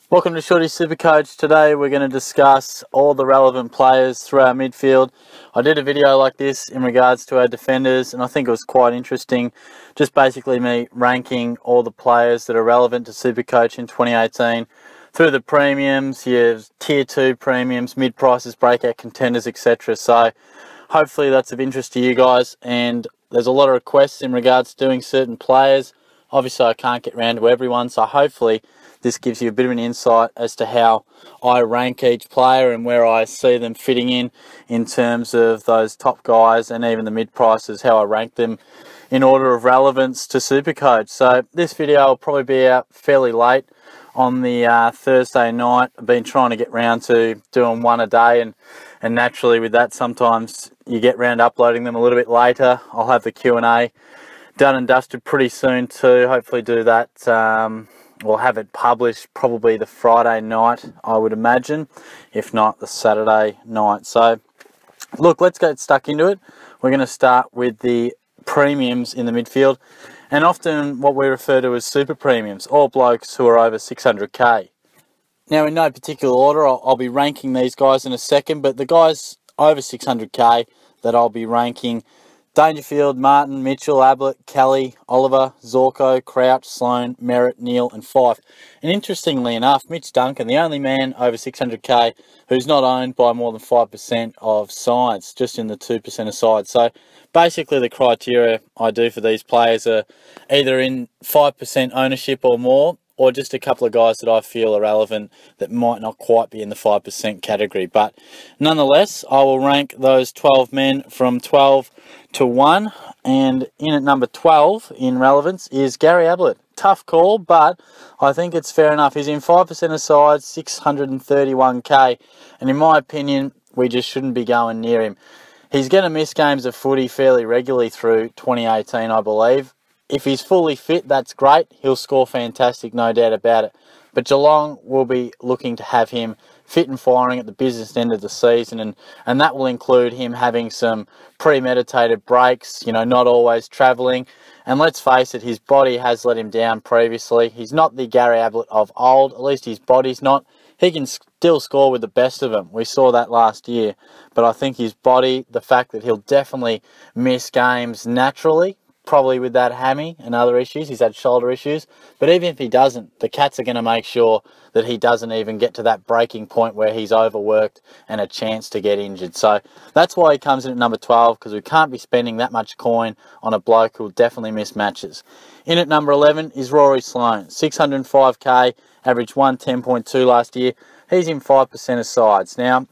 Welcome to Shorty SuperCoach. Today we're going to discuss all the relevant players through our midfield. I did a video like this in regards to our defenders and I think it was quite interesting. Just basically me ranking all the players that are relevant to SuperCoach in 2018 through the premiums, your tier 2 premiums, mid-prices, breakout contenders, etc. So hopefully that's of interest to you guys, and there's a lot of requests in regards to doing certain players. Obviously I can't get round to everyone, so hopefully this gives you a bit of an insight as to how I rank each player and where I see them fitting in terms of those top guys and even the mid-prices, how I rank them in order of relevance to SuperCoach. So this video will probably be out fairly late on the Thursday night. I've been trying to get round to doing one a day, and naturally with that sometimes you get round uploading them a little bit later. I'll have the Q&A done and dusted pretty soon too. Hopefully do that. We'll have it published probably the Friday night, I would imagine, if not the Saturday night. So look, let's get stuck into it. We're going to start with the premiums in the midfield, and often what we refer to as super premiums, all blokes who are over 600k. Now in no particular order, I'll be ranking these guys in a second, but the guys over 600k that I'll be ranking: Dangerfield, Martin, Mitchell, Ablett, Kelly, Oliver, Zorko, Crouch, Sloan, Merritt, Neal and Fife. And interestingly enough, Mitch Duncan, the only man over 600k who's not owned by more than 5% of sides, just in the 2% of sides. So basically the criteria I do for these players are either in 5% ownership or more, or just a couple of guys that I feel are relevant that might not quite be in the 5% category. But nonetheless, I will rank those 12 men from 12 to 1. And in at number 12 in relevance is Gary Ablett. Tough call, but I think it's fair enough. He's in 5% of sides, 631k. And in my opinion, we just shouldn't be going near him. He's going to miss games of footy fairly regularly through 2018, I believe. If he's fully fit, that's great. He'll score fantastic, no doubt about it. But Geelong will be looking to have him fit and firing at the business end of the season, and that will include him having some premeditated breaks, you know, not always travelling. And let's face it, his body has let him down previously. He's not the Gary Ablett of old, at least his body's not. He can still score with the best of them. We saw that last year. But I think his body, the fact that he'll definitely miss games naturally, probably with that hammy and other issues. He's had shoulder issues. But even if he doesn't, the Cats are going to make sure that he doesn't even get to that breaking point where he's overworked and a chance to get injured. So that's why he comes in at number 12, because we can't be spending that much coin on a bloke who'll definitely miss matches. In at number 11 is Rory Sloane. 605k, averaged 110.2 last year. He's in 5% of sides. Now,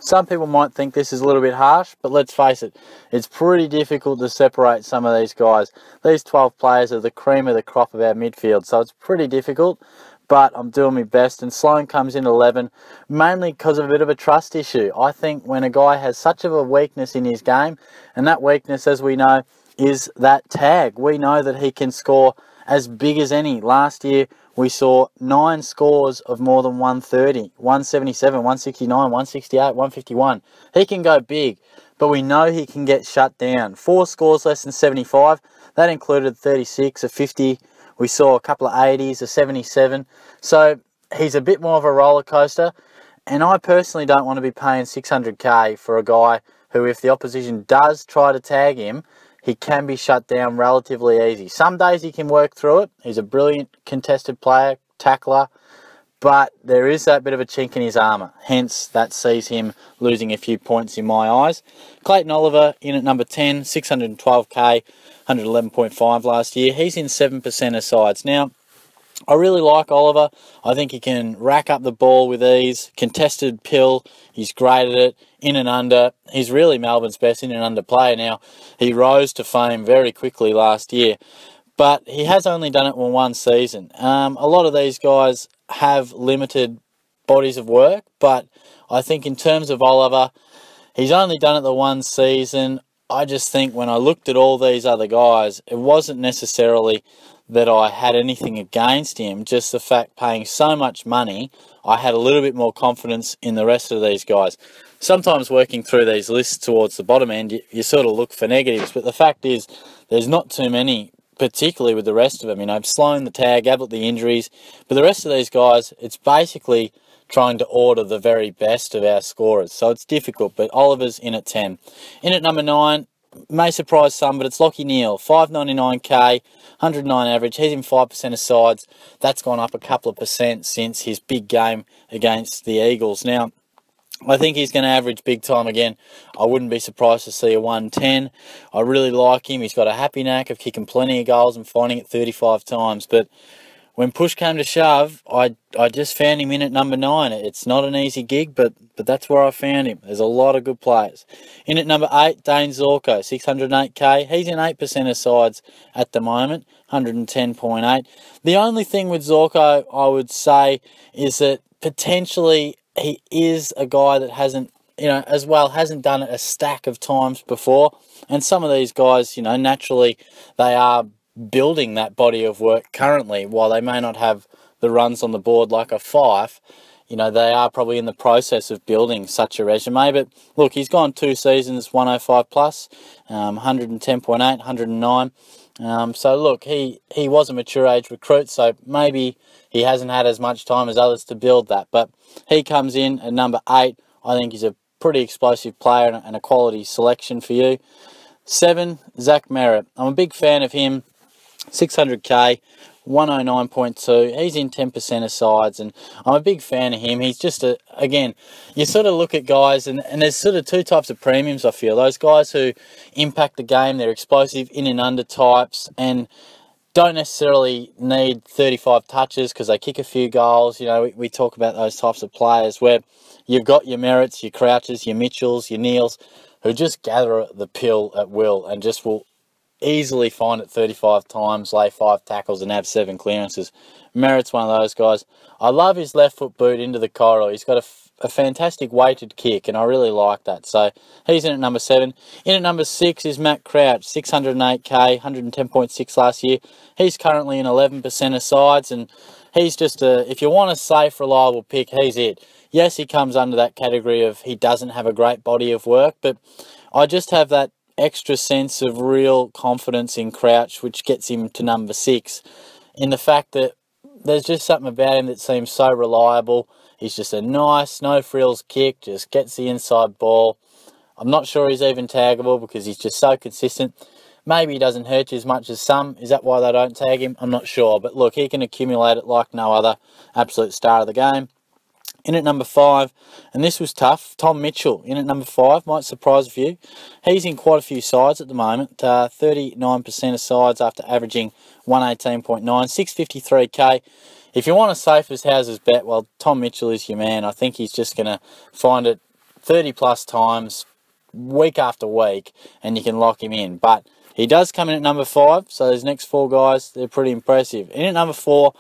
some people might think this is a little bit harsh, but let's face it, it's pretty difficult to separate some of these guys. These 12 players are the cream of the crop of our midfield, so it's pretty difficult, but I'm doing my best. And Sloan comes in 11, mainly because of a bit of a trust issue. I think when a guy has such of a weakness in his game, and that weakness, as we know, is that tag. We know that he can score as big as any. Last year, we saw 9 scores of more than 130, 177, 169, 168, 151. He can go big, but we know he can get shut down. 4 scores less than 75. That included 36, a 50. We saw a couple of 80s, a 77. So he's a bit more of a roller coaster. And I personally don't want to be paying 600k for a guy who, if the opposition does try to tag him, he can be shut down relatively easy. Some days he can work through it. He's a brilliant contested player, tackler, but there is that bit of a chink in his armour. Hence, that sees him losing a few points in my eyes. Clayton Oliver in at number 10, 612k, 111.5 last year. He's in 7% of sides. Now, I really like Oliver. I think he can rack up the ball with ease. Contested pill, he's great at it. In and under, he's really Melbourne's best in and under player. Now, he rose to fame very quickly last year, but he has only done it in one season. A lot of these guys have limited bodies of work, but I think in terms of Oliver, he's only done it the one season. I just think when I looked at all these other guys, it wasn't necessarily that I had anything against him, just the fact paying so much money, I had a little bit more confidence in the rest of these guys. Sometimes working through these lists towards the bottom end, you sort of look for negatives, but the fact is there's not too many particularly with the rest of them. You know, Sloan, the tag, Ablett, the injuries. But the rest of these guys, it's basically trying to order the very best of our scorers. So it's difficult, but Oliver's in at 10. In at number 9, may surprise some, but it's Lachie Neale, 599k, 109 average. He's in 5% of sides. That's gone up a couple of percent since his big game against the Eagles. Now, I think he's going to average big time again. I wouldn't be surprised to see a 110. I really like him. He's got a happy knack of kicking plenty of goals and finding it 35 times. But when push came to shove, I just found him in at number 9. It's not an easy gig, but that's where I found him. There's a lot of good players. In at number 8, Dane Zorko, 608k. He's in 8% of sides at the moment, 110.8. The only thing with Zorko, I would say, is that potentially he is a guy that hasn't done it a stack of times before. And some of these guys, you know, naturally they are building that body of work currently. While they may not have the runs on the board like a Fife, you know, they are probably in the process of building such a resume. But look, he's gone 2 seasons, 105 plus, 110.8, 109. So look, he was a mature age recruit, so maybe he hasn't had as much time as others to build that. But he comes in at number 8. I think he's a pretty explosive player and a quality selection for you. 7, Zach Merritt. I'm a big fan of him. 600k, 109.2. He's in 10% of sides, and I'm a big fan of him. He's just again, you sort of look at guys, and there's sort of 2 types of premiums, I feel. Those guys who impact the game, they're explosive in and under types, and don't necessarily need 35 touches because they kick a few goals. You know, we talk about those types of players where you've got your Merritts, your Crouches, your Mitchells, your Neils, who just gather the pill at will and just will easily find it 35 times, lay 5 tackles and have 7 clearances. Merritt's one of those guys. I love his left foot boot into the corridor. He's got a fantastic weighted kick, and I really like that. So he's in at number 7. In at number 6 is Matt Crouch, 608k, 110.6 last year. He's currently in 11% of sides, and he's just if you want a safe, reliable pick, he's it. Yes, he comes under that category of he doesn't have a great body of work, but I just have that extra sense of real confidence in Crouch, which gets him to number 6, in the fact that there's just something about him that seems so reliable. He's just a nice, no-frills kick, just gets the inside ball. I'm not sure he's even taggable because he's just so consistent. Maybe he doesn't hurt you as much as some. Is that why they don't tag him? I'm not sure. But look, he can accumulate it like no other. Absolute star of the game. In at number 5, and this was tough, Tom Mitchell in at number 5, might surprise a few. He's in quite a few sides at the moment, 39% of sides after averaging 118.9, 653k. If you want a safe as houses bet, well, Tom Mitchell is your man. I think he's just going to find it 30 plus times, week after week, and you can lock him in. But he does come in at number 5, so those next 4 guys, they're pretty impressive. In at number 4,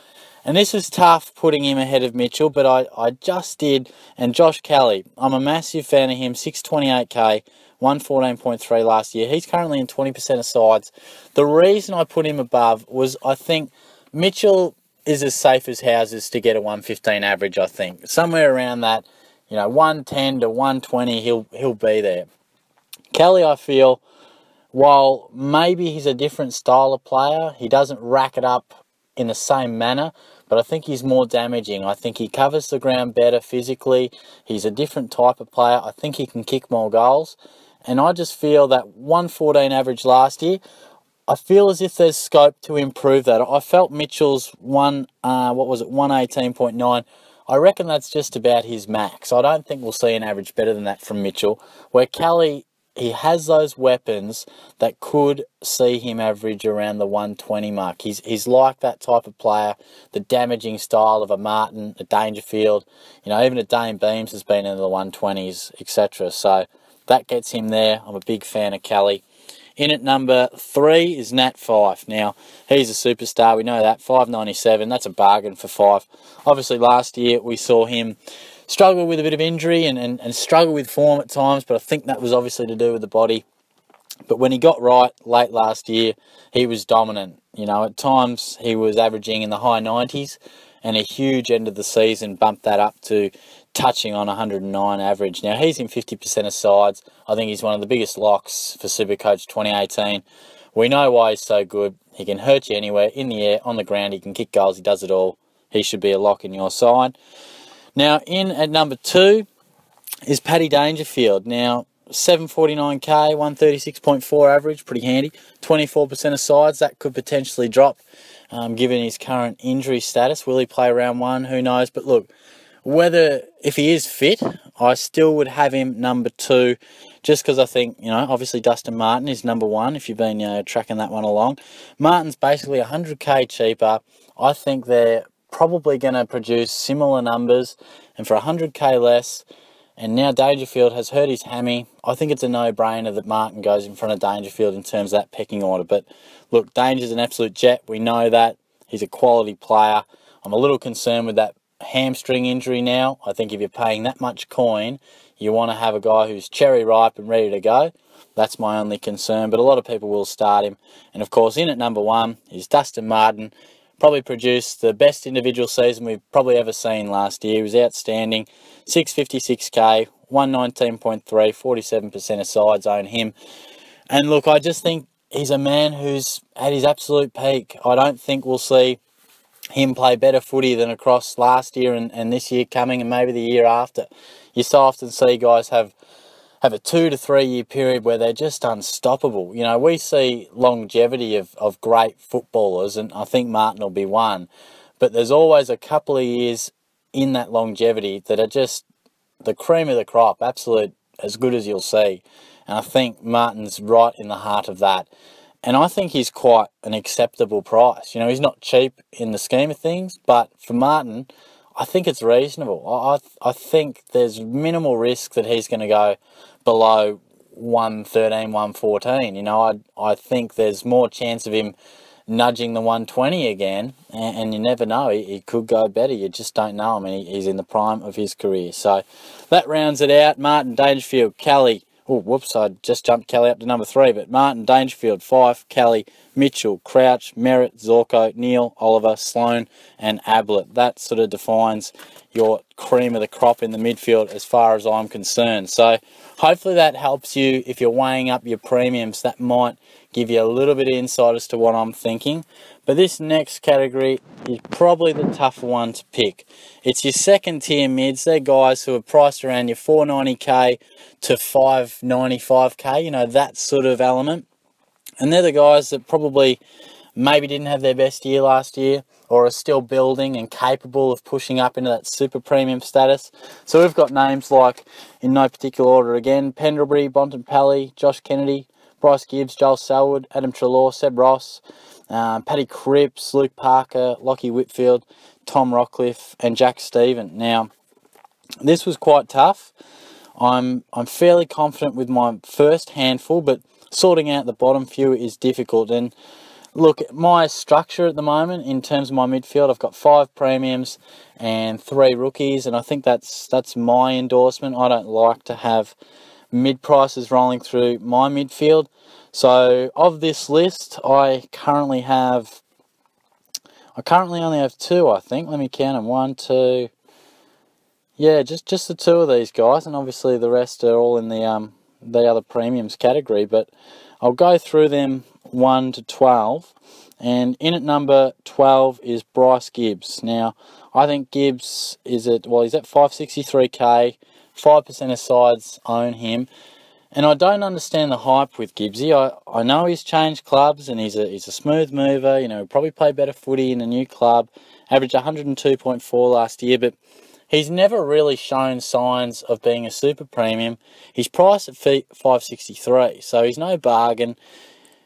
and this was tough putting him ahead of Mitchell, but I just did. And Josh Kelly, I'm a massive fan of him, 628k, 114.3 last year. He's currently in 20% of sides. The reason I put him above was I think Mitchell is as safe as houses to get a 115 average, I think. Somewhere around that, you know, 110 to 120, he'll be there. Kelly, I feel, while maybe he's a different style of player, he doesn't rack it up in the same manner, but I think he's more damaging. I think he covers the ground better physically. He's a different type of player. I think he can kick more goals. And I just feel that 114 average last year, I feel as if there's scope to improve that. I felt Mitchell's 118.9. I reckon that's just about his max. I don't think we'll see an average better than that from Mitchell. Where Kelly, he has those weapons that could see him average around the 120 mark. He's like that type of player, the damaging style of a Martin, a Dangerfield, you know, even a Dane Beams has been in the 120s, etc. So that gets him there. I'm a big fan of Kelly. In at number 3 is Nat Fife. Now, he's a superstar. We know that. 597. That's a bargain for Fife. Obviously, last year we saw him struggle with a bit of injury and struggle with form at times, but I think that was obviously to do with the body. But when he got right late last year, he was dominant. You know, at times he was averaging in the high 90s, and a huge end of the season bumped that up to touching on 109 average. Now, he's in 50% of sides. I think he's one of the biggest locks for SuperCoach 2018. We know why he's so good. He can hurt you anywhere, in the air, on the ground. He can kick goals. He does it all. He should be a lock in your side. Now, in at number 2 is Paddy Dangerfield. Now, 749k, 136.4 average, pretty handy. 24% of sides, that could potentially drop given his current injury status. Will he play round 1? Who knows? But look, if he is fit, I still would have him number 2, just because I think, obviously Dustin Martin is number 1, if you've been tracking that one along. Martin's basically 100k cheaper. I think they're probably going to produce similar numbers, and for 100k less, and now Dangerfield has hurt his hammy, I think it's a no-brainer that Martin goes in front of Dangerfield in terms of that pecking order. But look, Danger's an absolute jet. We know that. He's a quality player. I'm a little concerned with that hamstring injury now. I think if you're paying that much coin, you want to have a guy who's cherry ripe and ready to go. That's my only concern, but a lot of people will start him. And of course, in at number 1 is Dustin Martin. Probably produced the best individual season we've probably ever seen last year. He was outstanding. 656k, 119.3, 47% of sides own him. And look, I just think he's a man who's at his absolute peak. I don't think we'll see him play better footy than across last year and this year coming, and maybe the year after. You so often see guys have a 2 to 3 year period where they're just unstoppable. We see longevity of great footballers, and I think Martin will be one. But there's always a couple of years in that longevity that are just the cream of the crop, absolute as good as you'll see. And I think Martin's right in the heart of that. And I think he's quite an acceptable price. He's not cheap in the scheme of things, but for Martin, I think it's reasonable. I think there's minimal risk that he's going to go below 113, 114. I think there's more chance of him nudging the 120 again, and you never know. He could go better. You just don't know. I mean, he's in the prime of his career. So that rounds it out. Martin, Dangerfield, Kelly. Oh, whoops, I just jumped Kelly up to number 3, but Martin, Dangerfield, Fyfe, Kelly, Mitchell, Crouch, Merritt, Zorko, Neal, Oliver, Sloan, and Ablett. That sort of defines your cream of the crop in the midfield as far as I'm concerned. So hopefully that helps you if you're weighing up your premiums. That might give you a little bit of insight as to what I'm thinking. But this next category is probably the tougher one to pick. It's your second tier mids. They're guys who are priced around your 490k to 595k, that sort of element. And they're the guys that probably maybe didn't have their best year last year, or are still building and capable of pushing up into that super premium status. So we've got names like, in no particular order again, Pendlebury, Bontempelli, Josh Kennedy, Bryce Gibbs, Joel Selwood, Adam Treloar, Seb Ross, Paddy Cripps, Luke Parker, Lockie Whitfield, Tom Rockcliffe, and Jack Stephen. Now, this was quite tough. I'm fairly confident with my first handful, but sorting out the bottom few is difficult. And look, my structure at the moment in terms of my midfield, I've got 5 premiums and 3 rookies, and I think that's my endorsement. I don't like to have mid prices rolling through my midfield. So of this list, I currently only have 2, I think. Let me count them. 1, 2. Yeah, just the 2 of these guys, and obviously the rest are all in the other premiums category. But I'll go through them 1 to 12. And in at number 12 is Bryce Gibbs. Now, I think Gibbs he's at 563k. 5% of sides own him. And I don't understand the hype with Gibbsy. I know he's changed clubs and he's a smooth mover. He'll probably play better footy in a new club. Averaged 102.4 last year, but he's never really shown signs of being a super premium. He's priced at 563, so he's no bargain.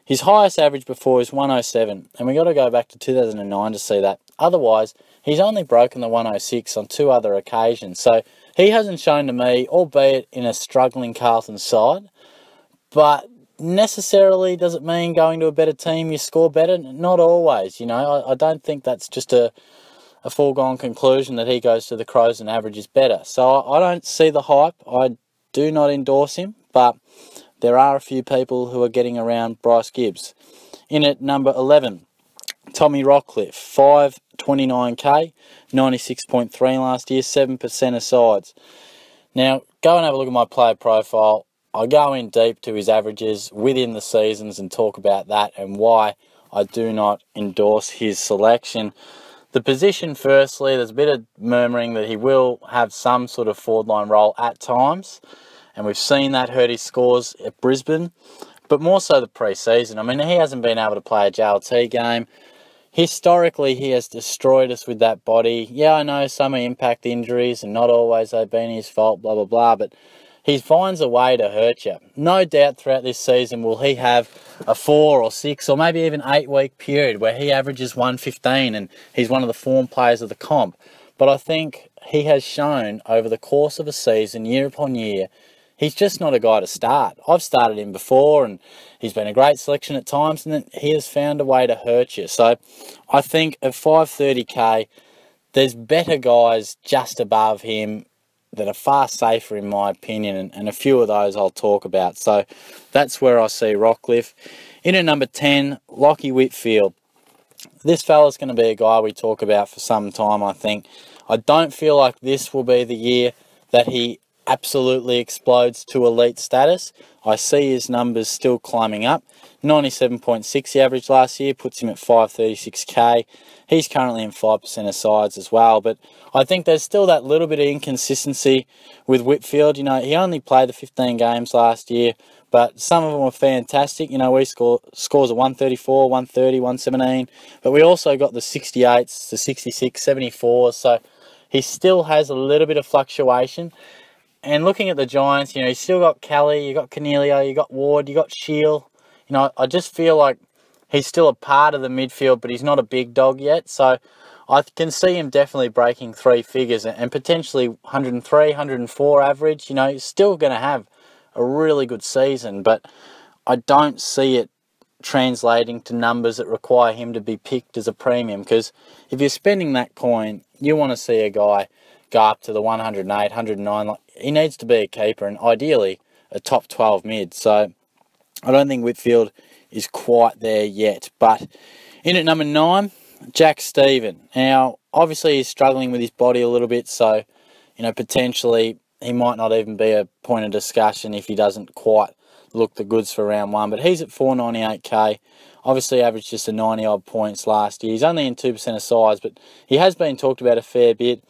His highest average before is 107, and we got to go back to 2009 to see that. Otherwise, he's only broken the 106 on 2 other occasions. So he hasn't shown to me, albeit in a struggling Carlton side, but necessarily does it mean going to a better team you score better? Not always, I don't think that's just a foregone conclusion that he goes to the Crows and averages better. So I don't see the hype. I do not endorse him, but there are a few people who are getting around Bryce Gibbs. In at number 11, Tommy Rockcliffe, 529k, 96.3 last year, 7% of sides. Now, go and have a look at my player profile. I go in deep to his averages within the seasons and talk about that and why I do not endorse his selection. The position, firstly, there's a bit of murmuring that he will have some sort of forward line role at times, and we've seen that hurt his scores at Brisbane, but more so the pre-season. I mean, he hasn't been able to play a JLT game. Historically, he has destroyed us with that body. Yeah, I know some are impact injuries and not always they've been his fault, blah, blah, blah, but he finds a way to hurt you. No doubt throughout this season will he have a 4 or 6 or maybe even 8 week period where he averages 115 and he's one of the form players of the comp. But I think he has shown over the course of a season, year upon year, he's just not a guy to start. I've started him before and he's been a great selection at times, and then he has found a way to hurt you. So I think at 530k, there's better guys just above him that are far safer in my opinion, and a few of those I'll talk about. So that's where I see Rockcliffe. In at number 10, Lachie Whitfield. This fella's going to be a guy we talk about for some time, I think. I don't feel like this will be the year that he absolutely explodes to elite status. I see his numbers still climbing up. 97.6 the average last year, puts him at 536k. He's currently in 5% of sides as well, but I think there's still that little bit of inconsistency with Whitfield. You know, he only played the 15 games last year, but some of them were fantastic. You know, we scores of 134, 130, 117, but we also got the 68s, the 66, 74, so he still has a little bit of fluctuation. And looking at the Giants, you know, you've still got Kelly, you got Cornelio, you got Ward, you got Shield. You know, I just feel like he's still a part of the midfield, but he's not a big dog yet. So I can see him definitely breaking 3 figures and potentially 103, 104 average. You know, he's still going to have a really good season, but I don't see it translating to numbers that require him to be picked as a premium, because if you're spending that coin, you want to see a guy go up to the 108, 109. Like, he needs to be a keeper and ideally a top 12 mid. So I don't think Whitfield is quite there yet. But in at number 9, Jack Stephen. Now, obviously he's struggling with his body a little bit, so, you know, potentially he might not even be a point of discussion if he doesn't quite look the goods for round 1. But he's at 498k. Obviously averaged just a 90-odd points last year. He's only in 2% of size, but he has been talked about a fair bit.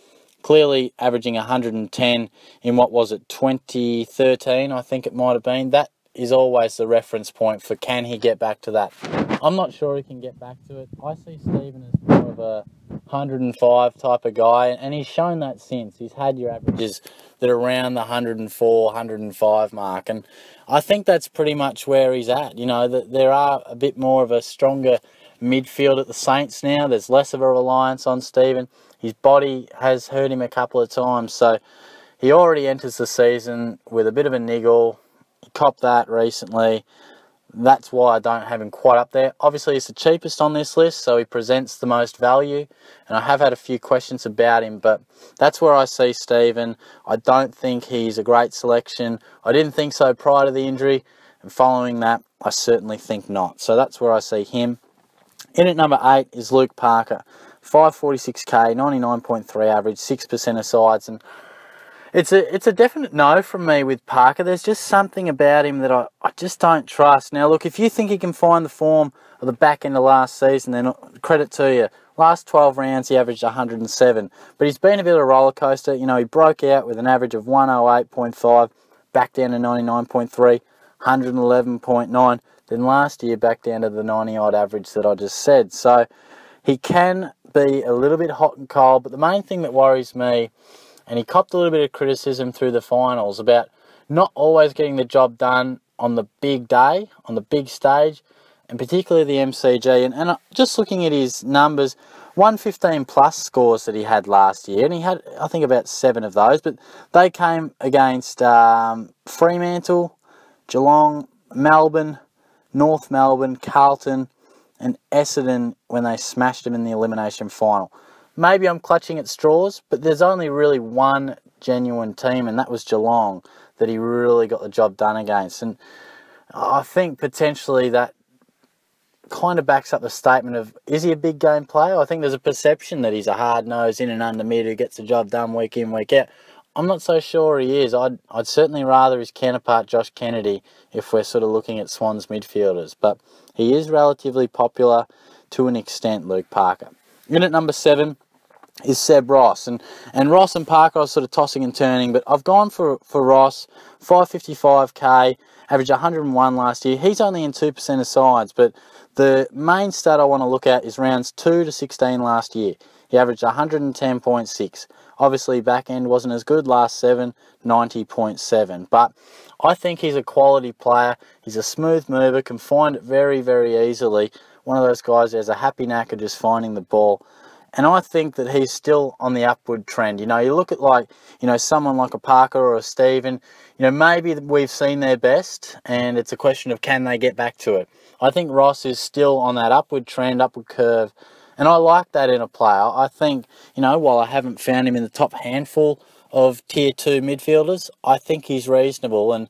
Clearly averaging 110 in what was it, 2013, I think it might have been. That is always the reference point for can he get back to that. I'm not sure he can get back to it. I see Stephen as more of a 105 type of guy, and he's shown that since. He's had your averages that are around the 104, 105 mark, and I think that's pretty much where he's at. You know, that there are a bit more of a stronger midfield at the Saints now. There's less of a reliance on Stephen. His body has hurt him a couple of times, so he already enters the season with a bit of a niggle. He copped that recently. That's why I don't have him quite up there. Obviously, he's the cheapest on this list, so he presents the most value, and I have had a few questions about him, but that's where I see Stephen. I don't think he's a great selection. I didn't think so prior to the injury, and following that, I certainly think not. So that's where I see him. In at number 8 is Luke Parker. 546k, 99.3 average, 6% of sides, and it's a definite no from me with Parker. There's just something about him that I just don't trust. Now, look, if you think he can find the form of the back end of last season, then credit to you. Last 12 rounds, he averaged 107, but he's been a bit of a roller coaster. You know, he broke out with an average of 108.5, back down to 99.3, 111.9. Then last year, back down to the 90-odd average that I just said. So he can be a little bit hot and cold, but the main thing that worries me, and he copped a little bit of criticism through the finals about not always getting the job done on the big day, on the big stage, and particularly the MCG. And just looking at his numbers, 115 plus scores that he had last year, and he had, I think, about 7 of those, but they came against Fremantle, Geelong, Melbourne, North Melbourne, Carlton, and Essendon when they smashed him in the elimination final. Maybe I'm clutching at straws, but there's only really one genuine team, and that was Geelong, that he really got the job done against. And I think potentially that kind of backs up the statement of, is he a big game player? I think there's a perception that he's a hard-nosed in and under mid who gets the job done week in, week out. I'm not so sure he is. I'd certainly rather his counterpart Josh Kennedy if we're sort of looking at Swans midfielders. But he is relatively popular to an extent, Luke Parker. In at number 7 is Seb Ross. And Ross and Parker I was sort of tossing and turning, but I've gone for Ross, 555k, averaged 101 last year. He's only in 2% of sides, but the main stat I want to look at is rounds 2 to 16 last year. He averaged 110.6. Obviously, back end wasn't as good. Last 7, 90.7. But I think he's a quality player. He's a smooth mover, can find it very, very easily. One of those guys who has a happy knack of just finding the ball. And I think that he's still on the upward trend. You know, you look at like, you know, someone like a Parker or a Steven, you know, maybe we've seen their best and it's a question of can they get back to it. I think Ross is still on that upward trend, upward curve. And I like that in a player. I think, you know, while I haven't found him in the top handful of Tier 2 midfielders, I think he's reasonable. And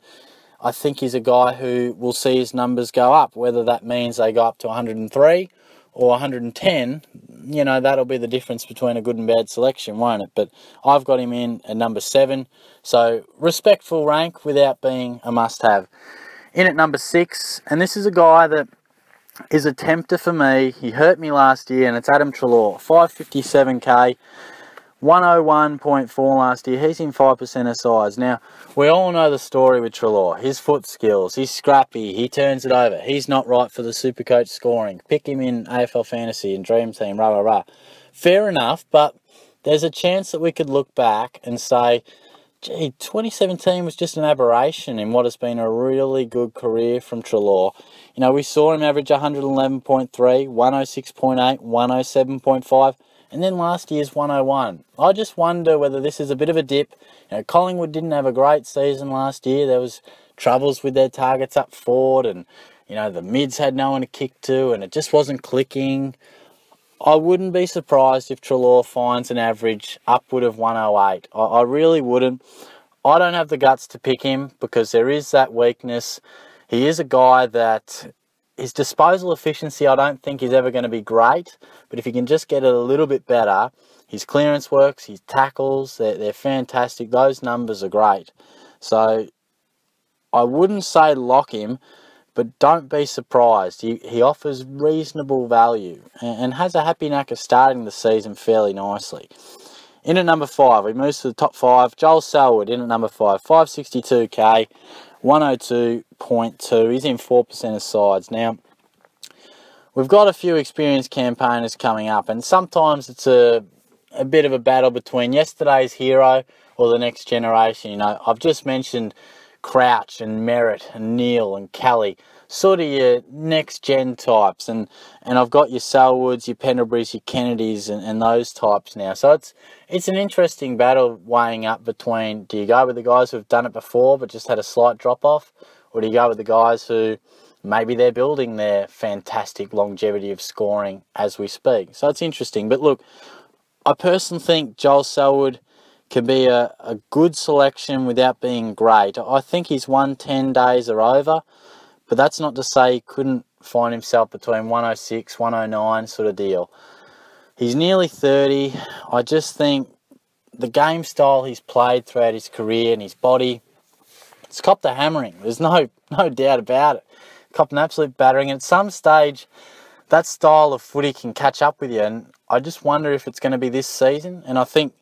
I think he's a guy who will see his numbers go up. Whether that means they go up to 103 or 110, you know, that'll be the difference between a good and bad selection, won't it? But I've got him in at number 7. So respectful rank without being a must-have. In at number 6, and this is a guy that is a tempter for me. He hurt me last year, and it's Adam Treloar. 557k, 101.4 last year. He's in 5% of sides. Now, we all know the story with Treloar. His foot skills, he's scrappy, he turns it over. He's not right for the SuperCoach scoring. Pick him in AFL Fantasy and Dream Team, rah, rah, rah. Fair enough, but there's a chance that we could look back and say, gee, 2017 was just an aberration in what has been a really good career from Treloar. You know, we saw him average 111.3, 106.8, 107.5, and then last year's 101. I just wonder whether this is a bit of a dip. You know, Collingwood didn't have a great season last year. There was troubles with their targets up forward, and, you know, the mids had no one to kick to, and it just wasn't clicking. I wouldn't be surprised if Treloar finds an average upward of 108. I really wouldn't. I don't have the guts to pick him because there is that weakness. He is a guy that his disposal efficiency I don't think is ever going to be great, but if he can just get it a little bit better, his clearance works, his tackles, they're fantastic. Those numbers are great. So I wouldn't say lock him, but don't be surprised. He offers reasonable value and has a happy knack of starting the season fairly nicely. In at number 5, we move to the top 5. Joel Selwood in at number 5, 562k, 102.2. He's in 4% of sides. Now, we've got a few experienced campaigners coming up, and sometimes it's a bit of a battle between yesterday's hero or the next generation. You know, I've just mentioned Crouch and Merritt and Neil and Kelly, sort of your next gen types, and I've got your Selwoods, your Pendleburys, your Kennedys and those types now. So it's an interesting battle weighing up between, do you go with the guys who've done it before but just had a slight drop off, or do you go with the guys who maybe they're building their fantastic longevity of scoring as we speak? So it's interesting. But look, I personally think Joel Selwood can be a good selection without being great. I think his 110 days are over, but that's not to say he couldn't find himself between 106, 109 sort of deal. He's nearly 30. I just think the game style he's played throughout his career and his body, it's copped a hammering. There's no doubt about it. Copped an absolute battering. And at some stage, that style of footy can catch up with you. And I just wonder if it's going to be this season. And I think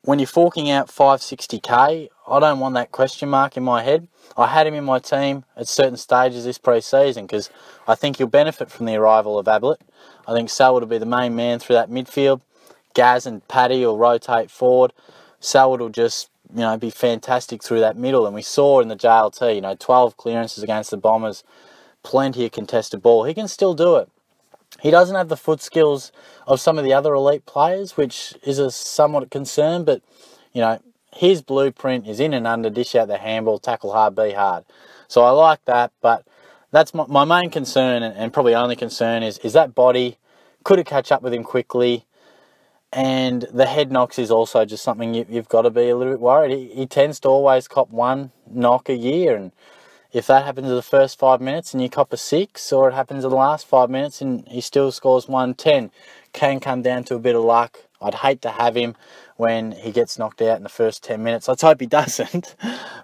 when you're forking out 560k, I don't want that question mark in my head. I had him in my team at certain stages this pre-season because I think he'll benefit from the arrival of Ablett. I think Selwood will be the main man through that midfield. Gaz and Paddy will rotate forward. Selwood will just, you know, be fantastic through that middle. And we saw in the JLT, you know, 12 clearances against the Bombers, plenty of contested ball. He can still do it. He doesn't have the foot skills of some of the other elite players, which is a somewhat concern, but, you know, his blueprint is in and under, dish out the handball, tackle hard, be hard. So I like that, but that's my main concern, and probably only concern, is that body. Could it catch up with him quickly? And the head knocks is also just something you've got to be a little bit worried. He tends to always cop one knock a year, and if that happens in the first 5 minutes and you cop a 6, or it happens in the last 5 minutes and he still scores 110, can come down to a bit of luck. I'd hate to have him when he gets knocked out in the first 10 minutes. Let's hope he doesn't.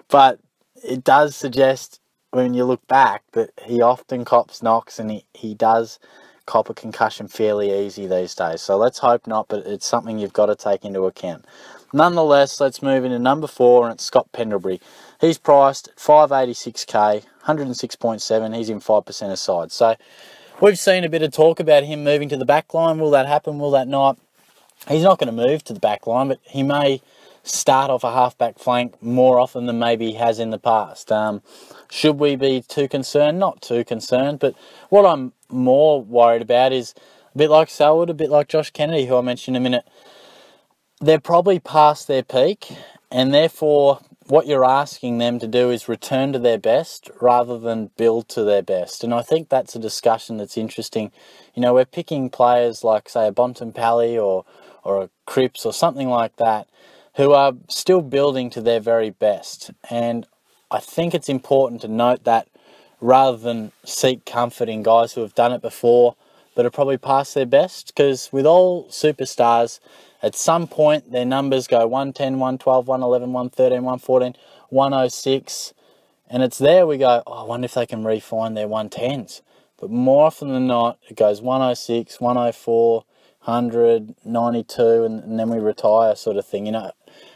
But it does suggest, when you look back, that he often cops knocks, and he does cop a concussion fairly easy these days. So let's hope not, but it's something you've got to take into account. Nonetheless, let's move into number 4, and it's Scott Pendlebury. He's priced at 586k, 106.7. He's in 5% aside. So we've seen a bit of talk about him moving to the back line. Will that happen? Will that not? He's not going to move to the back line, but he may start off a half-back flank more often than maybe he has in the past. Should we be too concerned? Not too concerned, but what I'm more worried about is a bit like Selwood, a bit like Josh Kennedy, who I mentioned in a minute. They're probably past their peak, and therefore what you're asking them to do is return to their best rather than build to their best. And I think that's a discussion that's interesting. You know, we're picking players like, say, a Bontempelli or a Cripps or something like that, who are still building to their very best. And I think it's important to note that, rather than seek comfort in guys who have done it before but are probably past their best, because with all superstars, at some point their numbers go 110, 112, 111, 113, 114, 106, and it's there we go, oh, I wonder if they can refine their 110s. But more often than not, it goes 106, 104, 100, 92, and then we retire, sort of thing. You know,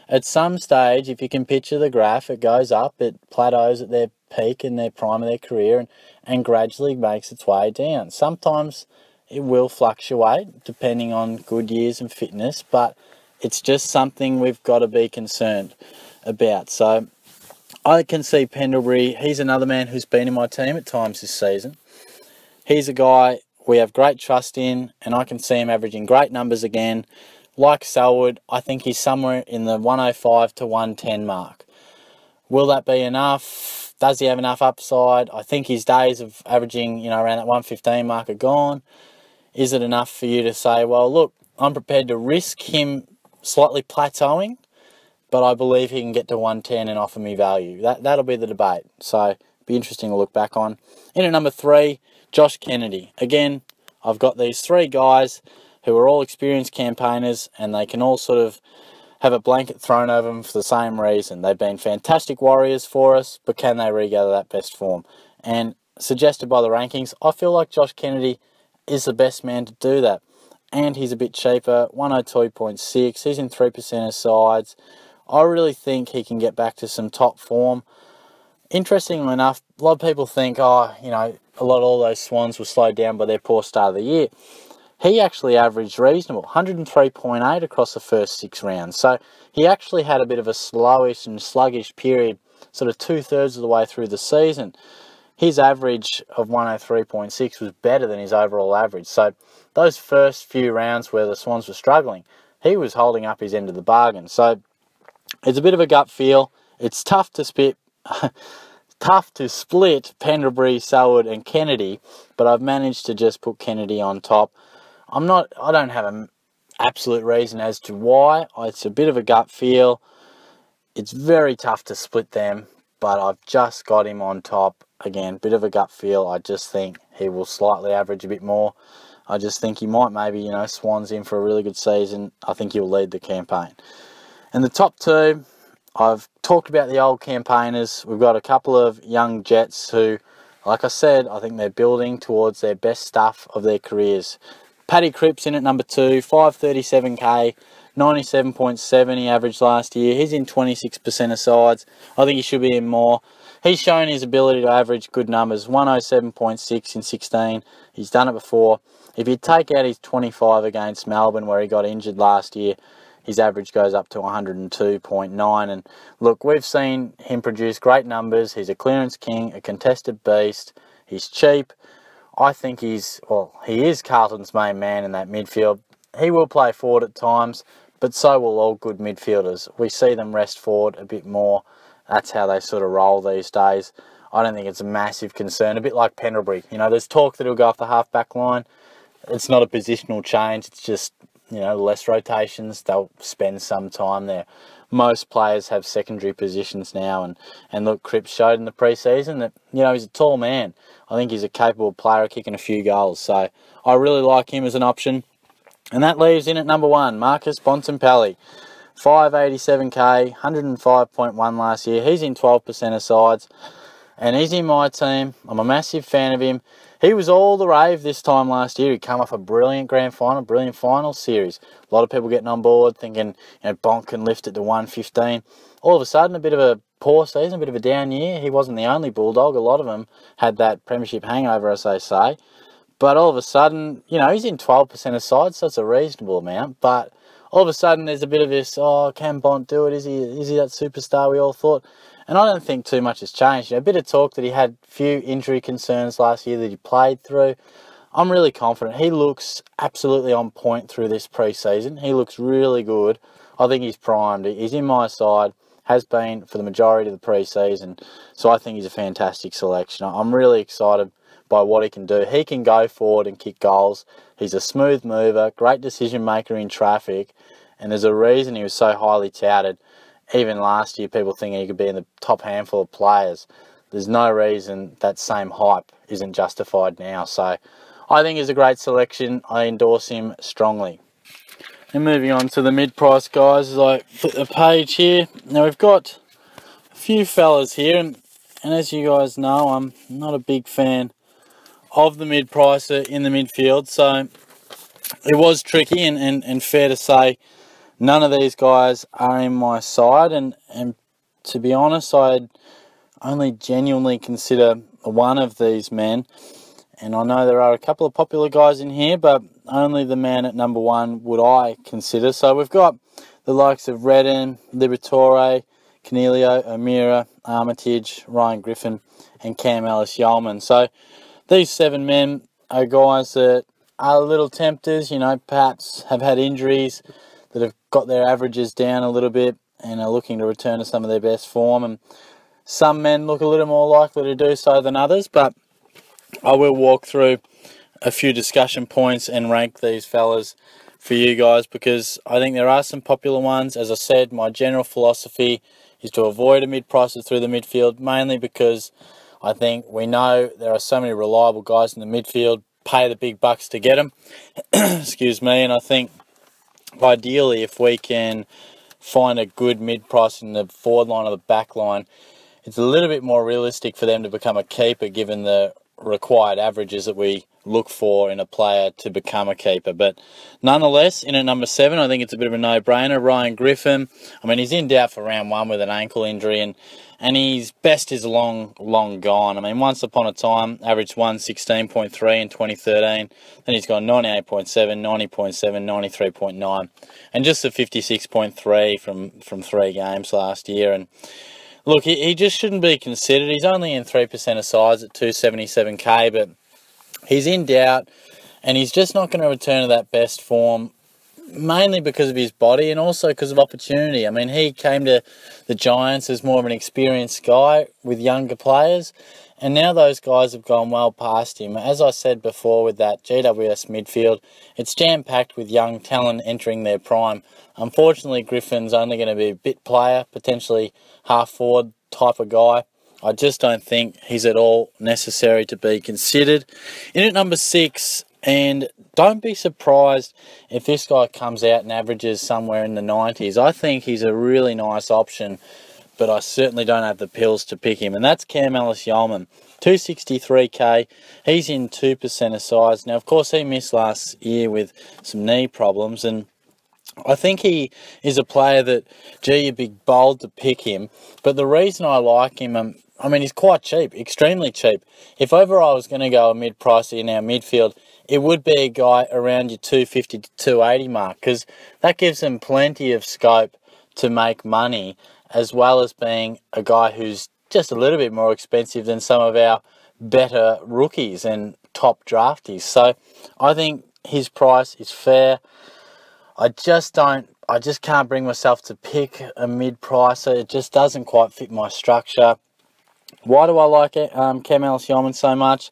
at some stage, if you can picture the graph, it goes up, it plateaus at their peak in their prime of their career, and gradually makes its way down. Sometimes it will fluctuate depending on good years and fitness, but it's just something we've got to be concerned about. So I can see Pendlebury. He's another man who's been in my team at times this season. He's a guy we have great trust in, and I can see him averaging great numbers again. Like Selwood, I think he's somewhere in the 105 to 110 mark. Will that be enough? Does he have enough upside? I think his days of averaging, you know, around that 115 mark are gone. Is it enough for you to say, well, look, I'm prepared to risk him slightly plateauing, but I believe he can get to 110 and offer me value? That'll be the debate. So it'll be interesting to look back on. In at number 3, Josh Kennedy. Again, I've got these 3 guys who are all experienced campaigners, and they can all sort of have a blanket thrown over them for the same reason. They've been fantastic warriors for us, but can they regather that best form? And suggested by the rankings, I feel like Josh Kennedy is the best man to do that. And he's a bit cheaper, 102.6. He's in 3% of sides. I really think he can get back to some top form. Interestingly enough, a lot of people think, oh, you know, all those Swans were slowed down by their poor start of the year. He actually averaged reasonable, 103.8 across the first 6 rounds. So he actually had a bit of a slowish and sluggish period, sort of 2/3 of the way through the season. His average of 103.6 was better than his overall average. So those first few rounds where the Swans were struggling, he was holding up his end of the bargain. So it's a bit of a gut feel. It's tough to split Pendlebury, Selwood and Kennedy, but I've managed to just put Kennedy on top. I don't have an absolute reason as to why. It's a bit of a gut feel. It's very tough to split them, but I've just got him on top. Again, bit of a gut feel. I just think he will slightly average a bit more. I just think he might maybe, you know, Swans in for a really good season. I think he'll lead the campaign. And the top 2, I've talked about the old campaigners. We've got a couple of young Jets who, like I said, I think they're building towards their best stuff of their careers. Paddy Cripps in at number 2, 537k, 97.7 he averaged last year. He's in 26% of sides. I think he should be in more. He's shown his ability to average good numbers, 107.6 in 16. He's done it before. If you take out his 25 against Melbourne where he got injured last year, his average goes up to 102.9. And look, we've seen him produce great numbers. He's a clearance king, a contested beast. He's cheap. I think he is Carlton's main man in that midfield. He will play forward at times, but so will all good midfielders. We see them rest forward a bit more. That's how they sort of roll these days. I don't think it's a massive concern. A bit like Pendlebury. You know, there's talk that he'll go off the half-back line. It's not a positional change. It's just, you know, less rotations. They'll spend some time there. Most players have secondary positions now. And look, Cripps showed in the pre-season that, you know, he's a tall man. I think he's a capable player kicking a few goals. So I really like him as an option. And that leaves in at number 1, Marcus Bontempelli. 587k, 105.1 last year. He's in 12% of sides, and he's in my team. I'm a massive fan of him. He was all the rave this time last year. He'd come off a brilliant grand final, brilliant final series. A lot of people getting on board thinking, Bonk can lift it to 115. All of a sudden, a bit of a poor season, a bit of a down year. He wasn't the only Bulldog. A lot of them had that premiership hangover, as they say. But all of a sudden, he's in 12% of sides, so it's a reasonable amount. But all of a sudden, there's a bit of this, can Bont do it? Is he that superstar we all thought? And I don't think too much has changed. A bit of talk that he had a few injury concerns last year that he played through. I'm really confident. He looks absolutely on point through this pre-season. He looks really good. I think he's primed. He's in my side, has been for the majority of the pre-season. So I think he's a fantastic selection. I'm really excited by what he can do. He can go forward and kick goals. He's a smooth mover, great decision maker in traffic, and there's a reason he was so highly touted. Even last year, people thinking he could be in the top handful of players. There's no reason that same hype isn't justified now. So I think he's a great selection. I endorse him strongly. And moving on to the mid-price guys, as I flip the page here. Now we've got a few fellas here, and as you guys know, I'm not a big fan of the mid-pricer in the midfield, so it was tricky and fair to say none of these guys are in my side, and to be honest, I'd only genuinely consider one of these men, and I know there are a couple of popular guys in here, but only the man at number 1 would I consider. So we've got the likes of Redden, Liberatore, Canelio, O'Meara, Armitage, Ryan Griffin, and Cam Ellis-Yeoman. So these 7 men are guys that are little tempters, perhaps have had injuries that have got their averages down a little bit and are looking to return to some of their best form. And some men look a little more likely to do so than others, but I will walk through a few discussion points and rank these fellas for you guys, because I think there are some popular ones. As I said, my general philosophy is to avoid a mid-pricer through the midfield, mainly because I think we know there are so many reliable guys in the midfield, pay the big bucks to get them. Excuse me. And I think ideally, if we can find a good mid-price in the forward line or the back line, it's a little bit more realistic for them to become a keeper, given the required averages that we look for in a player to become a keeper. But nonetheless, in at number 7, I think it's a bit of a no-brainer. Ryan Griffin. I mean, he's in doubt for round 1 with an ankle injury, and his best is long gone. I mean, once upon a time, averaged 116.3 in 2013. Then he's gone 98.7, 90.7, 93.9, and just a 56.3 from 3 games last year. And look, he just shouldn't be considered. He's only in 3% of sides at 277k, but he's in doubt, and he's just not going to return to that best form, mainly because of his body and also because of opportunity. I mean, he came to the Giants as more of an experienced guy with younger players, and now those guys have gone well past him. As I said before, with that GWS midfield, it's jam-packed with young talent entering their prime. Unfortunately, Griffin's only going to be a bit player, potentially half-forward type of guy. I just don't think he's at all necessary to be considered. In at number 6, and don't be surprised if this guy comes out and averages somewhere in the 90s. I think he's a really nice option, but I certainly don't have the pills to pick him. And that's Cam Ellis-Yeoman, 263k. He's in 2% of size. Now, of course, he missed last year with some knee problems, and I think he is a player that, you'd be bold to pick him. But the reason I like him, I mean, he's quite cheap, extremely cheap. If ever I was going to go a mid-pricer in our midfield, it would be a guy around your 250 to 280 mark, because that gives them plenty of scope to make money, as well as being a guy who's just a little bit more expensive than some of our better rookies and top draftees. So I think his price is fair. I just can't bring myself to pick a mid-pricer. It just doesn't quite fit my structure. Why do I like it, Cam Ellis-Yeoman so much?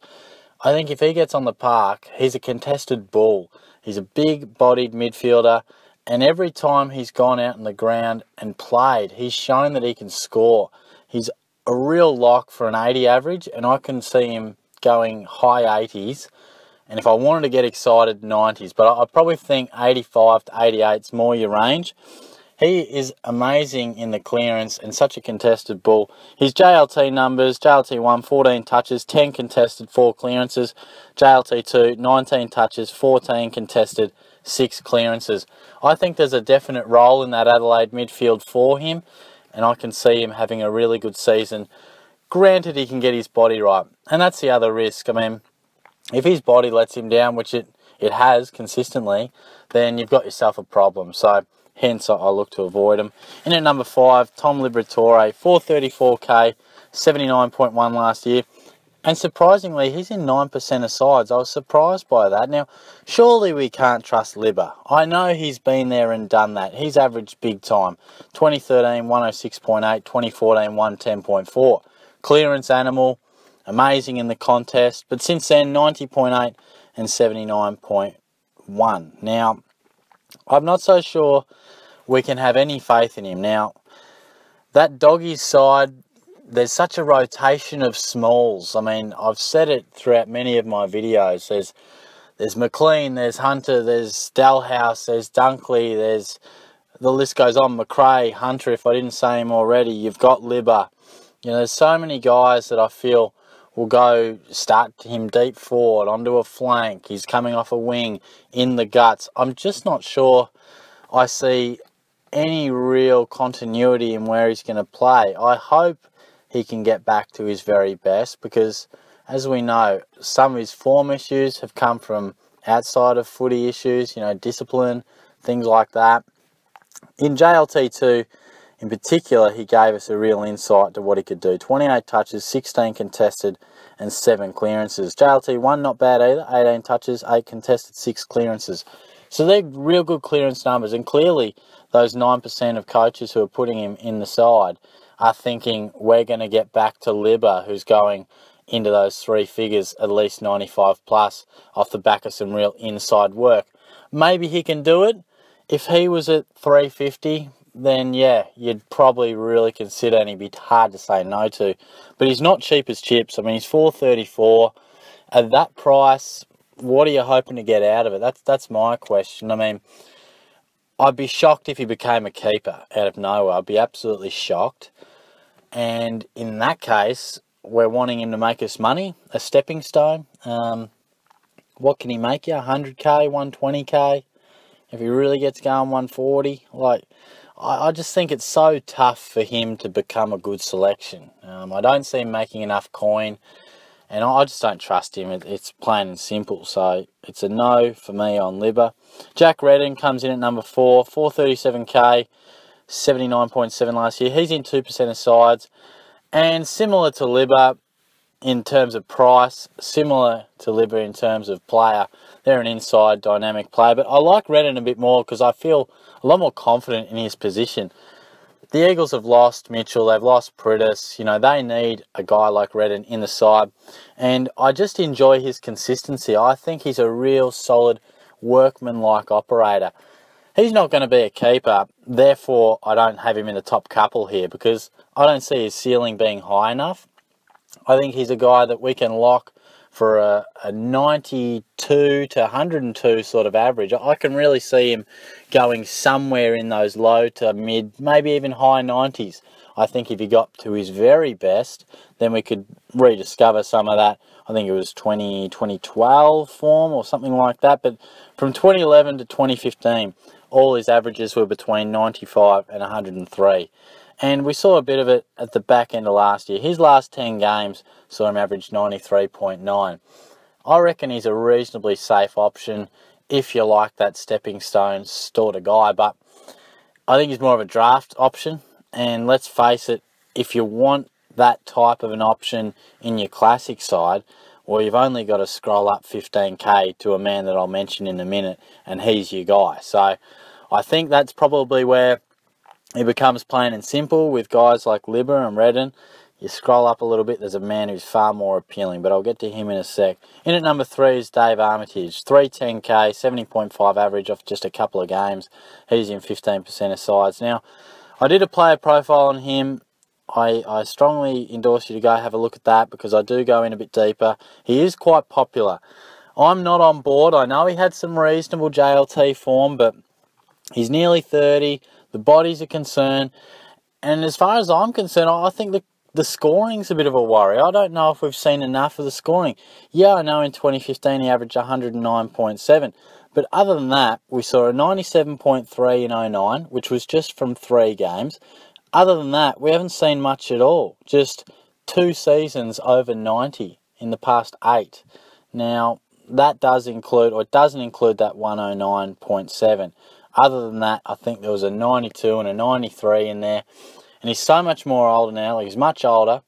I think if he gets on the park, he's a contested bull. He's a big-bodied midfielder, and every time he's gone out on the ground and played, he's shown that he can score. He's a real lock for an 80 average, and I can see him going high 80s And if I wanted to get excited, 90s. But I probably think 85 to 88 is more your range. He is amazing in the clearance and such a contested bull. His JLT numbers, JLT1, 14 touches, 10 contested, 4 clearances. JLT2, 19 touches, 14 contested, 6 clearances. I think there's a definite role in that Adelaide midfield for him, and I can see him having a really good season. Granted, he can get his body right, and that's the other risk. I mean, if his body lets him down, which it has consistently, then you've got yourself a problem. So hence I look to avoid him. In at number 5, Tom Liberatore, 434k, 79.1 last year. And surprisingly, he's in 9% of sides. I was surprised by that. Now, surely we can't trust Libba. I know he's been there and done that. He's averaged big time. 2013, 106.8, 2014, 110.4. Clearance animal, amazing in the contest. But since then, 90.8 and 79.1. Now, I'm not so sure we can have any faith in him. Now, that doggies side, there's such a rotation of smalls. I mean, I've said it throughout many of my videos. There's McLean, there's Hunter, there's Dalhouse, there's Dunkley, the list goes on. McRae, Hunter, if I didn't say him already. You've got Libba. You know, there's so many guys that I feel will go start him deep forward, onto a flank. He's coming off a wing, in the guts. I'm just not sure I see any real continuity in where he's going to play. I hope he can get back to his very best because, as we know, some of his form issues have come from outside of footy issues, you know, discipline, things like that. In JLT2, in particular, he gave us a real insight to what he could do. 28 touches, 16 contested, and 7 clearances. JLT1, not bad either. 18 touches, 8 contested, 6 clearances. So they're real good clearance numbers, and clearly those 9% of coaches who are putting him in the side are thinking we're going to get back to Libba, who's going into those 3 figures, at least 95 plus, off the back of some real inside work. Maybe he can do it. If he was at 350, then yeah, you'd probably really consider, and he'd be hard to say no to. But he's not cheap as chips. I mean, he's 434. At that price, what are you hoping to get out of it? That's my question. I mean, I'd be shocked if he became a keeper out of nowhere. I'd be absolutely shocked. And in that case, we're wanting him to make us money, a stepping stone. What can he make you? 100k, 120k? If he really gets going, 140? Like, I just think it's so tough for him to become a good selection. I don't see him making enough coin, and I just don't trust him. It's plain and simple. So it's a no for me on Libba. Jack Redden comes in at number 4, 437k, 79.7 last year. He's in 2% of sides, and similar to Libba in terms of price, similar to Libba in terms of player. They're an inside dynamic player, but I like Redden a bit more because I feel a lot more confident in his position. The Eagles have lost Mitchell, they've lost Pritis. You know, they need a guy like Redden in the side, and I just enjoy his consistency. I think he's a real solid workman-like operator. He's not going to be a keeper, therefore I don't have him in the top couple here because I don't see his ceiling being high enough. I think he's a guy that we can lock for a 92 to 102 sort of average. I can really see him going somewhere in those low to mid, maybe even high 90s. I think if he got to his very best, then we could rediscover some of that. I think it was 2012 form or something like that. But from 2011 to 2015, all his averages were between 95 and 103. And we saw a bit of it at the back end of last year. His last 10 games saw him average 93.9. I reckon he's a reasonably safe option if you like that stepping stone sort of guy. But I think he's more of a draft option. And let's face it, if you want that type of an option in your classic side, well, you've only got to scroll up 15k to a man that I'll mention in a minute, and he's your guy. So I think that's probably where it becomes plain and simple with guys like Libba and Redden. You scroll up a little bit, there's a man who's far more appealing, but I'll get to him in a sec. In at number 3 is Dave Armitage. 310k, 70.5 average off just a couple of games. He's in 15% of sides. Now, I did a player profile on him. I strongly endorse you to go have a look at that because I do go in a bit deeper. He is quite popular. I'm not on board. I know he had some reasonable JLT form, but he's nearly 30. The body's a concern. And as far as I'm concerned, I think the scoring's a bit of a worry. I don't know if we've seen enough of the scoring. Yeah, I know in 2015 he averaged 109.7. But other than that, we saw a 97.3 in 09, which was just from 3 games. Other than that, we haven't seen much at all. Just 2 seasons over 90 in the past 8. Now, that does include, or it doesn't include that 109.7. Other than that, I think there was a 92 and a 93 in there. And he's so much more older now. Like, he's much older.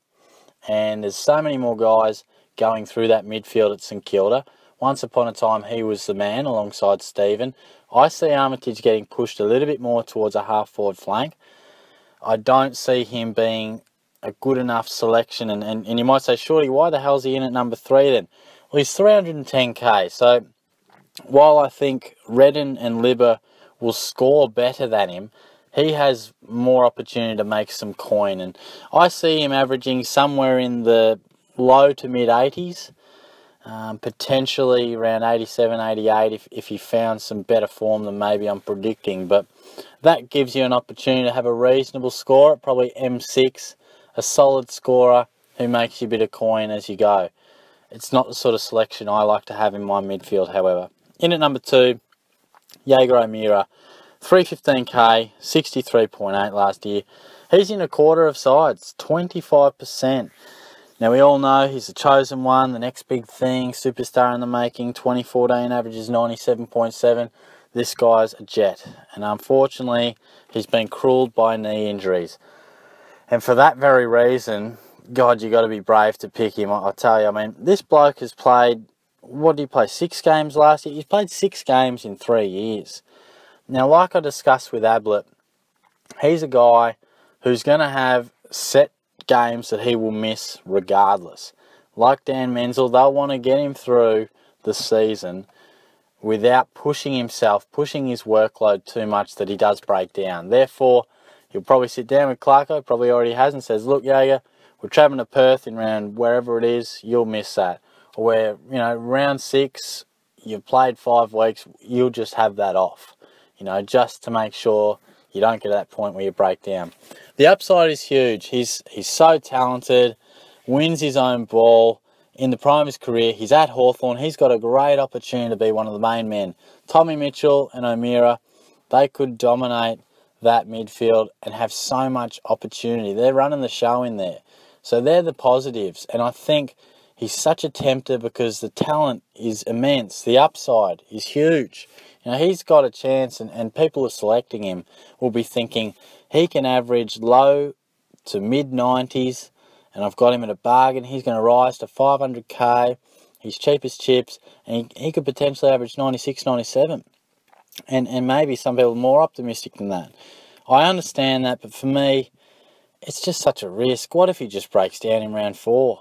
And there's so many more guys going through that midfield at St Kilda. Once upon a time, he was the man alongside Stephen. I see Armitage getting pushed a little bit more towards a half-forward flank. I don't see him being a good enough selection. And you might say, surely, why the hell's he in at number 3 then? Well, he's 310k. So while I think Redden and Libba will score better than him, he has more opportunity to make some coin. And I see him averaging somewhere in the low to mid-80s. Potentially around 87, 88 if he found some better form than maybe I'm predicting. But that gives you an opportunity to have a reasonable score, probably M6, a solid scorer who makes you a bit of coin as you go. It's not the sort of selection I like to have in my midfield, however. In at number 2, Jaeger O'Meara, 315k, 63.8 last year. He's in a quarter of sides, 25%. Now, we all know he's the chosen one, the next big thing, superstar in the making. 2014 averages 97.7. This guy's a jet. And unfortunately, he's been cruelled by knee injuries. And for that very reason, God, you got to be brave to pick him. I'll tell you, I mean, this bloke has played, what did he play, 6 games last year? He's played 6 games in 3 years. Now, like I discussed with Ablett, he's a guy who's going to have set games that he will miss regardless. Like Dan Menzel, they'll want to get him through the season without pushing himself, pushing his workload too much that he does break down. Therefore, he'll probably sit down with Clarko, probably already has, and says, look, Jaeger, we're travelling to Perth in round wherever it is, you'll miss that. Or where, round 6, you've played 5 weeks, you'll just have that off. Just to make sure you don't get to that point where you break down. The upside is huge. He's so talented, wins his own ball. In the prime of his career, he's at Hawthorn. He's got a great opportunity to be one of the main men. Tommy Mitchell and O'Meara, they could dominate that midfield and have so much opportunity. They're running the show in there. So they're the positives. And I think he's such a tempter because the talent is immense. The upside is huge. He's got a chance, and people who are selecting him will be thinking he can average low to mid-90s, and I've got him at a bargain. He's going to rise to 500k. He's cheap as chips, and he could potentially average 96, 97. And maybe some people are more optimistic than that. I understand that, but for me, it's just such a risk. What if he just breaks down in round 4?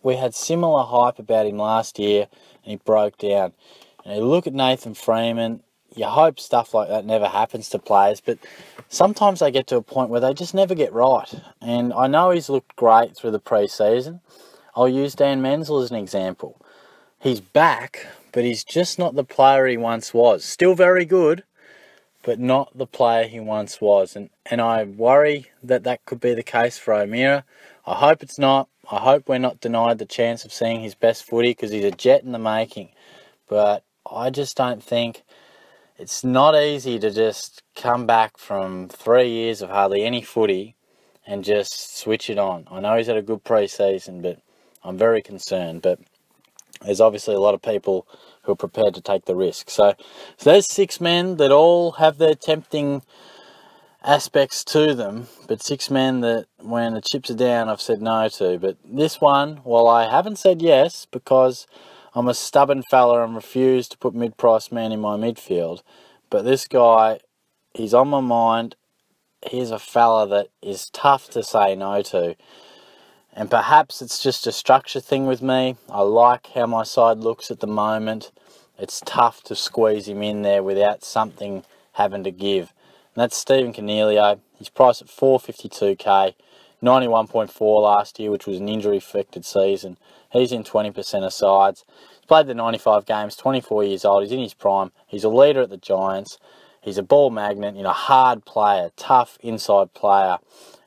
We had similar hype about him last year, and he broke down. You look at Nathan Freeman, you hope stuff like that never happens to players, but sometimes they get to a point where they just never get right. And I know he's looked great through the pre-season. I'll use Dan Menzel as an example. He's back, but he's just not the player he once was. Still very good, but not the player he once was. And I worry that that could be the case for O'Meara. I hope it's not. I hope we're not denied the chance of seeing his best footy because he's a jet in the making. But I just don't think it's not easy to just come back from 3 years of hardly any footy and just switch it on. I know he's had a good pre-season, but I'm very concerned. But there's obviously a lot of people who are prepared to take the risk. So there's 6 men that all have their tempting aspects to them, but 6 men that when the chips are down I've said no to. But this one, well, I haven't said yes because I'm a stubborn fella and refuse to put mid-price man in my midfield. But this guy, he's on my mind. He's a fella that is tough to say no to. And perhaps it's just a structure thing with me. I like how my side looks at the moment. It's tough to squeeze him in there without something having to give. And that's Stephen Cornelio. He's priced at 452k. 91.4 last year, which was an injury-affected season. He's in 20% of sides. He's played the 95 games, 24 years old. He's in his prime. He's a leader at the Giants. He's a ball magnet, hard player, tough inside player,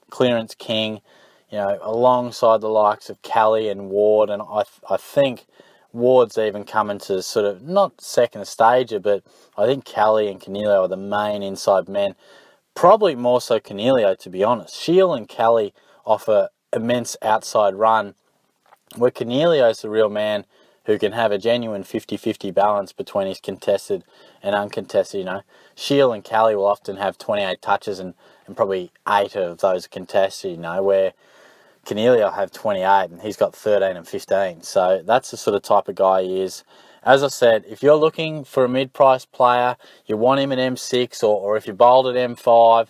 clearance king, alongside the likes of Kelly and Ward. And I think Ward's even coming to sort of, not second stager, but I think Kelly and Cornelio are the main inside men. Probably more so Cornelio, to be honest. Shield and Kelly offer immense outside run, where Cornelio's the real man who can have a genuine 50-50 balance between his contested and uncontested. Shield and Kelly will often have 28 touches and probably 8 of those contested, where Cornelio will have 28 and he's got 13 and 15. So that's the sort of type of guy he is. As I said, if you're looking for a mid-price player, you want him at M6 or if you're bold at M5,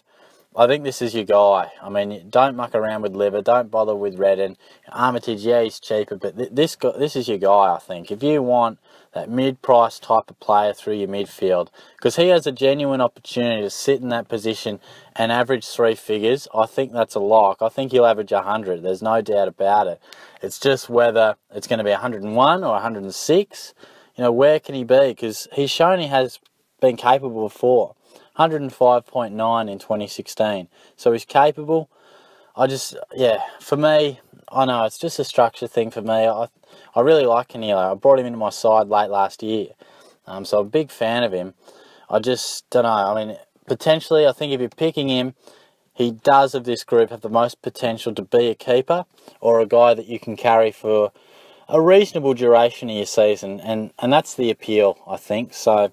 I think this is your guy. I mean, don't muck around with Liver. Don't bother with Redden. Armitage, yeah, he's cheaper, but this is your guy, I think. If you want that mid-price type of player through your midfield, because he has a genuine opportunity to sit in that position and average 3 figures, I think that's a lock. I think he'll average 100. There's no doubt about it. It's just whether it's going to be 101 or 106. Where can he be? Because he's shown he has been capable before. 105.9 in 2016. So he's capable. For me, I know it's just a structure thing for me. I really like Cornelio. I brought him into my side late last year. So I'm a big fan of him. I just don't know. I mean, potentially, I think if you're picking him, he does of this group have the most potential to be a keeper or a guy that you can carry for a reasonable duration of your season. And that's the appeal, I think. So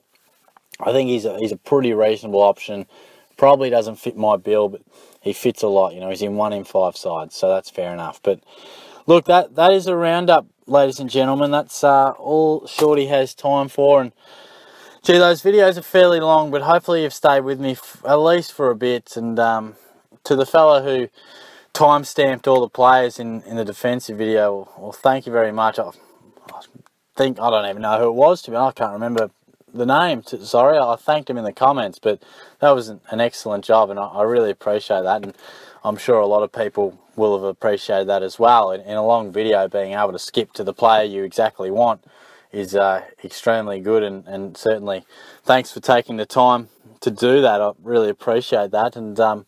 I think he's a pretty reasonable option. Probably doesn't fit my bill, but he fits a lot. He's in 1 in 5 sides, so that's fair enough. But look, that is a roundup, ladies and gentlemen. That's all Shorty has time for. And gee, those videos are fairly long, but hopefully you've stayed with me at least for a bit. And to the fella who time-stamped all the players in the defensive video, well, thank you very much. I don't even know who it was, to be honest. I can't remember the name. Sorry, I thanked him in the comments, but that was an excellent job, and I really appreciate that. And I'm sure a lot of people will have appreciated that as well. In a long video, being able to skip to the player you exactly want is extremely good, and certainly thanks for taking the time to do that. I really appreciate that. And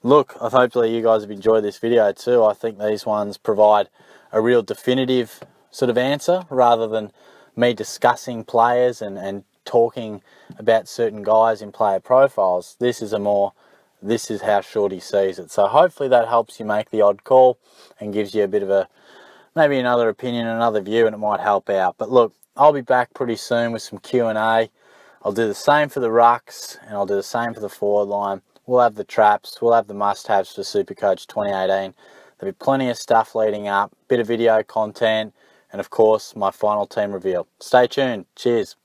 look, hopefully you guys have enjoyed this video too. I think these ones provide a real definitive sort of answer rather than me discussing players and talking about certain guys in player profiles. This is how Shorty sees it. So hopefully that helps you make the odd call and gives you a bit of maybe another opinion, another view, and it might help out. But look, I'll be back pretty soon with some Q&A. I'll do the same for the rucks, and I'll do the same for the forward line. We'll have the traps, we'll have the must-haves for SuperCoach 2018. There'll be plenty of stuff leading up, bit of video content, and of course, my final team reveal. Stay tuned. Cheers.